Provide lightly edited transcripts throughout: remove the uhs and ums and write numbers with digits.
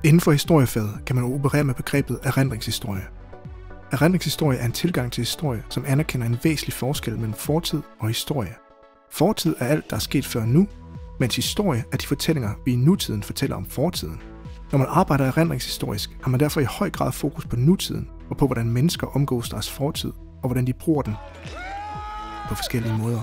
Inden for historiefaget kan man operere med begrebet erindringshistorie. Erindringshistorie er en tilgang til historie, som anerkender en væsentlig forskel mellem fortid og historie. Fortid er alt, der er sket før nu, mens historie er de fortællinger, vi i nutiden fortæller om fortiden. Når man arbejder erindringshistorisk, har man derfor i høj grad fokus på nutiden og på, hvordan mennesker omgås deres fortid, og hvordan de bruger den på forskellige måder.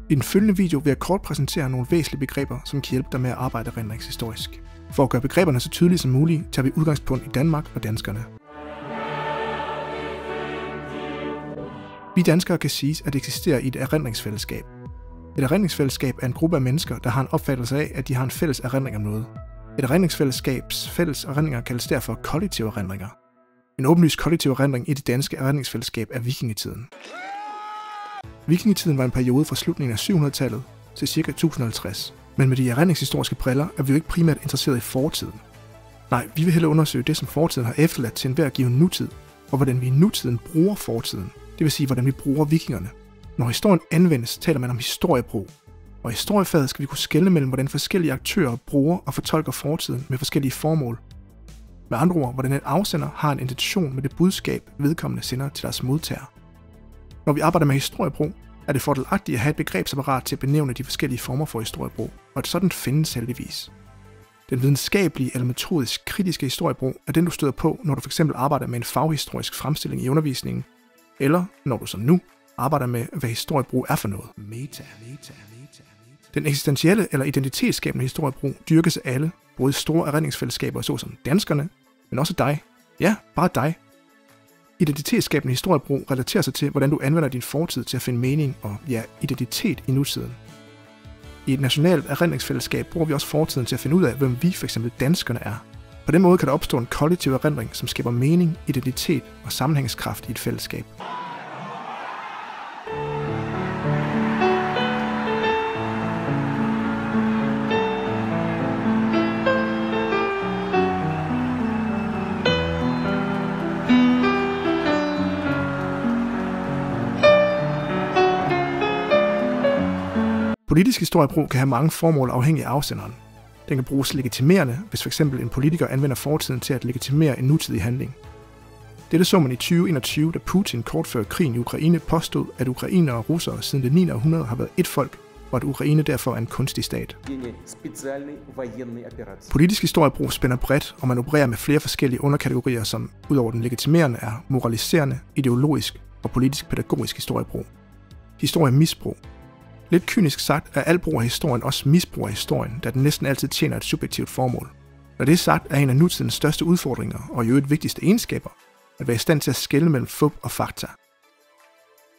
I den følgende video vil jeg kort præsentere nogle væsentlige begreber, som kan hjælpe dig med at arbejde erindringshistorisk. For at gøre begreberne så tydelige som muligt, tager vi udgangspunkt i Danmark og danskerne. Vi danskere kan siges at eksistere i et erindringsfællesskab. Et erindringsfællesskab er en gruppe af mennesker, der har en opfattelse af, at de har en fælles erindring om noget. Et erindringsfællesskabs fælles erindringer kaldes derfor kollektive erindringer. En åbenlys kollektiv erindring i det danske erindringsfællesskab er vikingetiden. Vikingetiden var en periode fra slutningen af 700-tallet til ca. 1050. Men med de erindringshistoriske briller er vi jo ikke primært interesseret i fortiden. Nej, vi vil hellere undersøge det, som fortiden har efterladt til enhver given nutid, og hvordan vi i nutiden bruger fortiden, det vil sige, hvordan vi bruger vikingerne. Når historien anvendes, taler man om historiebrug. Og i historiefaget skal vi kunne skelne mellem, hvordan forskellige aktører bruger og fortolker fortiden med forskellige formål. Med andre ord, hvordan en afsender har en intention med det budskab, vedkommende sender til deres modtager. Når vi arbejder med historiebrug, er det fordelagtigt at have et begrebsapparat til at benævne de forskellige former for historiebrug, og et sådan findes heldigvis. Den videnskabelige eller metodisk kritiske historiebrug er den, du støder på, når du f.eks. arbejder med en faghistorisk fremstilling i undervisningen, eller når du som nu arbejder med, hvad historiebrug er for noget. Den eksistentielle eller identitetsskabende historiebrug dyrkes af alle, både store erindringsfællesskaber såsom danskerne, men også dig. Ja, bare dig. Identitetsskabende historiebrug relaterer sig til, hvordan du anvender din fortid til at finde mening og identitet i nutiden. I et nationalt erindringsfællesskab bruger vi også fortiden til at finde ud af, hvem vi f.eks. danskerne er. På den måde kan der opstå en kollektiv erindring, som skaber mening, identitet og sammenhængskraft i et fællesskab. Politisk historiebrug kan have mange formål afhængig af afsenderen. Den kan bruges legitimerende, hvis f.eks. en politiker anvender fortiden til at legitimere en nutidig handling. Dette så man i 2021, da Putin kort før krigen i Ukraine påstod, at ukrainere og russere siden det 9. århundrede har været ét folk, og at Ukraine derfor er en kunstig stat. Politisk historiebrug spænder bredt, og man opererer med flere forskellige underkategorier, som udover den legitimerende er moraliserende, ideologisk og politisk-pædagogisk historiebrug. Historiemisbrug. Lidt kynisk sagt er al brug af historien også misbrug af historien, da den næsten altid tjener et subjektivt formål. Når det er sagt, er en af nutidens største udfordringer, og i øvrigt vigtigste egenskaber, at være i stand til at skelne mellem fup og fakta.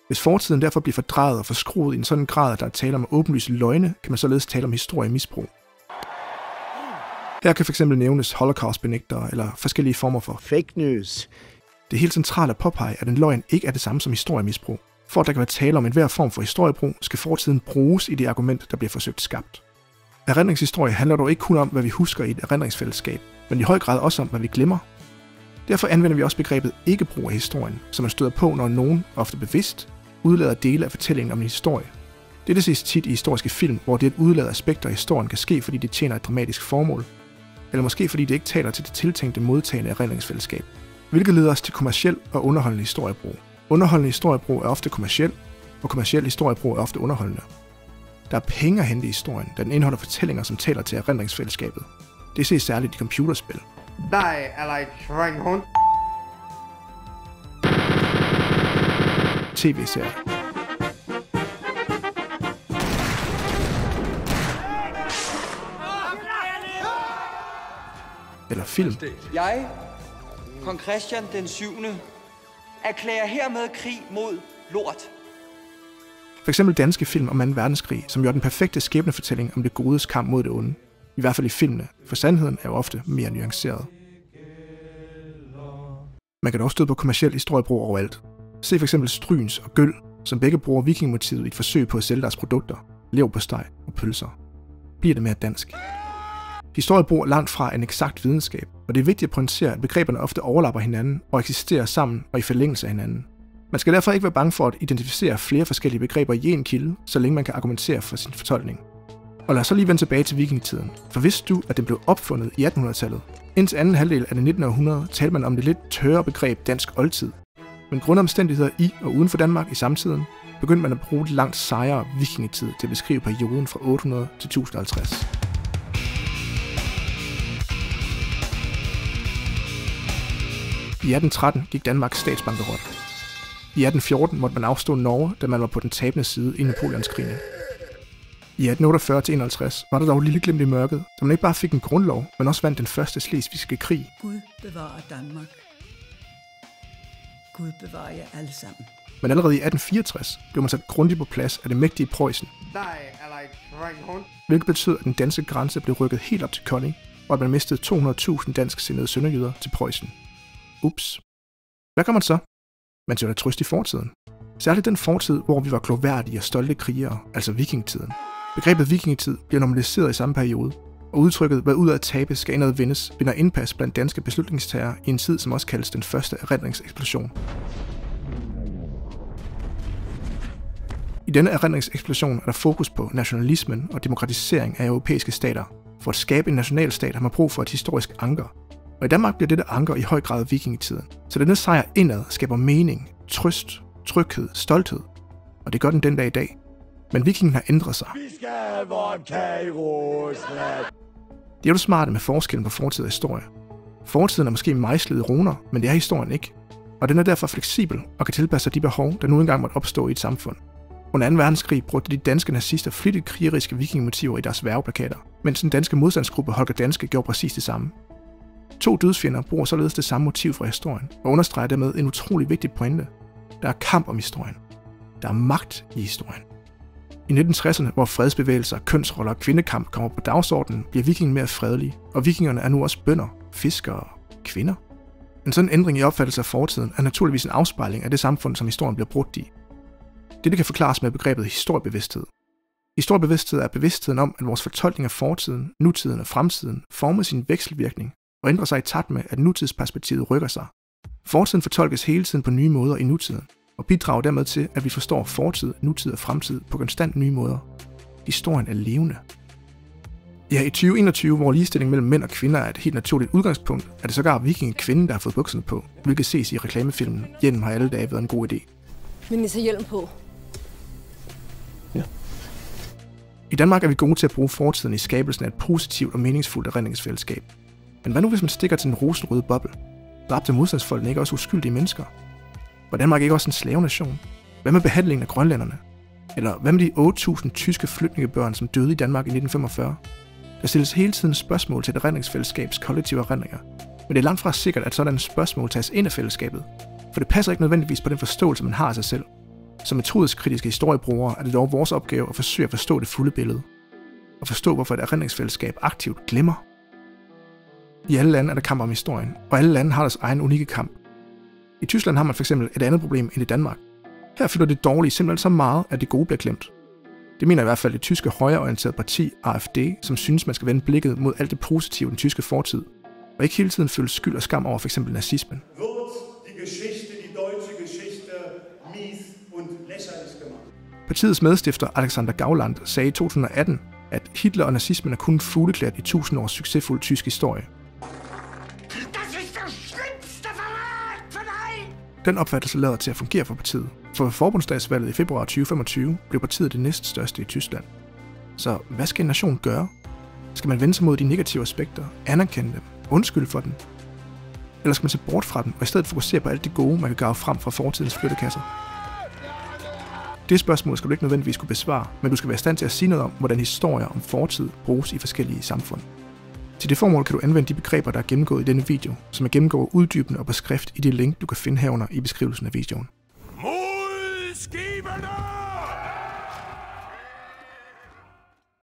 Hvis fortiden derfor bliver fordrejet og forskruet i en sådan grad, at der er tale om åbenlyse løgne, kan man således tale om historiemisbrug. Her kan fx nævnes holocaustbenægtere eller forskellige former for fake news. Det er helt centralt at påpege, at en løgn ikke er det samme som historiemisbrug. For at der kan være tale om enhver form for historiebrug, skal fortiden bruges i det argument, der bliver forsøgt skabt. Erindringshistorie handler dog ikke kun om, hvad vi husker i et erindringsfællesskab, men i høj grad også om, hvad vi glemmer. Derfor anvender vi også begrebet ikke-brug af historien, som man støder på, når nogen, ofte bevidst, udlader dele af fortællingen om en historie. Dette ses tit i historiske film, hvor det at udlade aspekter af historien kan ske, fordi det tjener et dramatisk formål, eller måske fordi det ikke taler til det tiltænkte modtagende erindringsfællesskab, hvilket leder os til kommerciel og underholdende historiebrug. Underholdende historiebrug er ofte kommerciel, og kommerciel historiebrug er ofte underholdende. Der er penge at hente i historien, da den indeholder fortællinger, som taler til erindringsfællesskabet. Det ses særligt i computerspil. TV-serier. Eller film. Jeg, kong Christian den 7. erklærer hermed krig mod lort. For eksempel danske film om 2. verdenskrig, som gjorde den perfekte skæbnefortælling om det godes kamp mod det onde. I hvert fald i filmene, for sandheden er jo ofte mere nuanceret. Man kan dog støde på kommerciel historiebrug overalt. Se for eksempel Stryns og Gøl, som begge bruger vikingmotivet i et forsøg på at sælge deres produkter, leverpostej og pølser. Bliver det mere dansk? Historiebrug er langt fra en eksakt videnskab, og det er vigtigt at pointere, at begreberne ofte overlapper hinanden og eksisterer sammen og i forlængelse af hinanden. Man skal derfor ikke være bange for at identificere flere forskellige begreber i en kilde, så længe man kan argumentere for sin fortolkning. Og lad os så lige vende tilbage til vikingetiden. For vidste du, at den blev opfundet i 1800-tallet? Indtil anden halvdel af det 19. århundrede talte man om det lidt tørre begreb dansk oldtid. Men grundet omstændigheder i og uden for Danmark i samtiden, begyndte man at bruge det langt sejere vikingetid til at beskrive perioden fra 800 til 1050. I 1813 gik Danmarks statsbankerot. I 1814 måtte man afstå Norge, da man var på den tabende side i Napoleonskrigene. I 1848-51 var der dog et lille glimt i mørket, da man ikke bare fik en grundlov, men også vandt den første slesvigske krig. Gud bevarer Danmark. Gud bevarer jer alle sammen. Men allerede i 1864 blev man sat grundigt på plads af det mægtige Preussen, hvilket betød, at den danske grænse blev rykket helt op til Kolding, og at man mistede 200.000 dansksindede sønderjyder til Preussen. Ups. Hvad gør man så? Man søger trøst i fortiden. Særligt den fortid, hvor vi var glorværdige og stolte krigere, altså vikingetiden. Begrebet vikingetid bliver normaliseret i samme periode, og udtrykket, hvad ud af at tabe skal indad vindes, vinder indpas blandt danske beslutningstagere i en tid, som også kaldes den første erindringseksplosion. I denne erindringseksplosion er der fokus på nationalismen og demokratisering af europæiske stater. For at skabe en nationalstat har man brug for et historisk anker. Og i Danmark bliver dette anker i høj grad vikingetiden. Så denne sejr indad skaber mening, trøst, tryghed, stolthed. Og det gør den dag i dag. Men vikingen har ændret sig. Vi skal have vodka i Rusland. Det er jo smarte med forskellen på fortid og historie. Fortiden er måske mejslet i runer, men det er historien ikke. Og den er derfor fleksibel og kan tilpasse sig de behov, der nu engang måtte opstå i et samfund. Under 2. verdenskrig brugte de danske nazister flittigt krigeriske vikingemotiver i deres værgeplakater, mens den danske modstandsgruppe Holger Danske gjorde præcis det samme. 2 dødsfjender bruger således det samme motiv fra historien, og understreger dermed en utrolig vigtig pointe. Der er kamp om historien. Der er magt i historien. I 1960'erne, hvor fredsbevægelser, kønsroller og kvindekamp kommer på dagsordenen, bliver vikingen mere fredelige, og vikingerne er nu også bønder, fiskere og kvinder. En sådan ændring i opfattelse af fortiden er naturligvis en afspejling af det samfund, som historien bliver brugt i. Dette kan forklares med begrebet historiebevidsthed. Historiebevidsthed er bevidstheden om, at vores fortolkning af fortiden, nutiden og fremtiden former sin vekselvirkning og ændrer sig i takt med, at nutidsperspektivet rykker sig. Fortiden fortolkes hele tiden på nye måder i nutiden, og bidrager dermed til, at vi forstår fortid, nutid og fremtid på konstant nye måder. Historien er levende. Ja, i 2021, hvor ligestilling mellem mænd og kvinder er et helt naturligt udgangspunkt, er det sågar vikingekvinden, der har fået bukserne på, hvilket ses i reklamefilmen "Hjelm har alle dage været en god idé". Men I tager hjelm på. Ja. I Danmark er vi gode til at bruge fortiden i skabelsen af et positivt og meningsfuldt erindringsfællesskab. Men hvad nu, hvis man stikker til den rosenrøde boble? Dræbte modstandsfolkene ikke også uskyldige mennesker? Var Danmark ikke også en slavenation? Hvad med behandlingen af grønlænderne? Eller hvad med de 8.000 tyske flygtningebørn, som døde i Danmark i 1945? Der stilles hele tiden spørgsmål til et erindringsfællesskabs kollektive erindringer. Men det er langt fra sikkert, at sådan spørgsmål tages ind af fællesskabet. For det passer ikke nødvendigvis på den forståelse, man har af sig selv. Som metodisk kritiske historiebrugere er det dog vores opgave at forsøge at forstå det fulde billede. Og forstå, hvorfor et erindringsfællesskab aktivt glemmer. I alle lande er der kamp om historien, og alle lande har deres egen unikke kamp. I Tyskland har man fx et andet problem end i Danmark. Her fylder det dårlige simpelthen så meget, at det gode bliver glemt. Det mener i hvert fald det tyske højreorienterede parti AfD, som synes, man skal vende blikket mod alt det positive i den tyske fortid, og ikke hele tiden føle skyld og skam over f.eks. nazismen. Partiets medstifter Alexander Gauland sagde i 2018, at Hitler og nazismen er kun fugleklædt i 1000 års succesfuld tysk historie. Den opfattelse lader til at fungere for partiet, for ved forbundsdagsvalget i februar 2025 blev partiet det næststørste i Tyskland. Så hvad skal en nation gøre? Skal man vende sig mod de negative aspekter, anerkende dem, undskylde for dem? Eller skal man se bort fra dem og i stedet fokusere på alt det gode, man kan grave frem fra fortidens flyttekasser? Det spørgsmål skal du ikke nødvendigvis kunne besvare, men du skal være i stand til at sige noget om, hvordan historier om fortid bruges i forskellige samfund. Til det formål kan du anvende de begreber, der er gennemgået i denne video, som er gennemgået uddybende og på skrift i det link, du kan finde herunder i beskrivelsen af videoen. Mod skibene!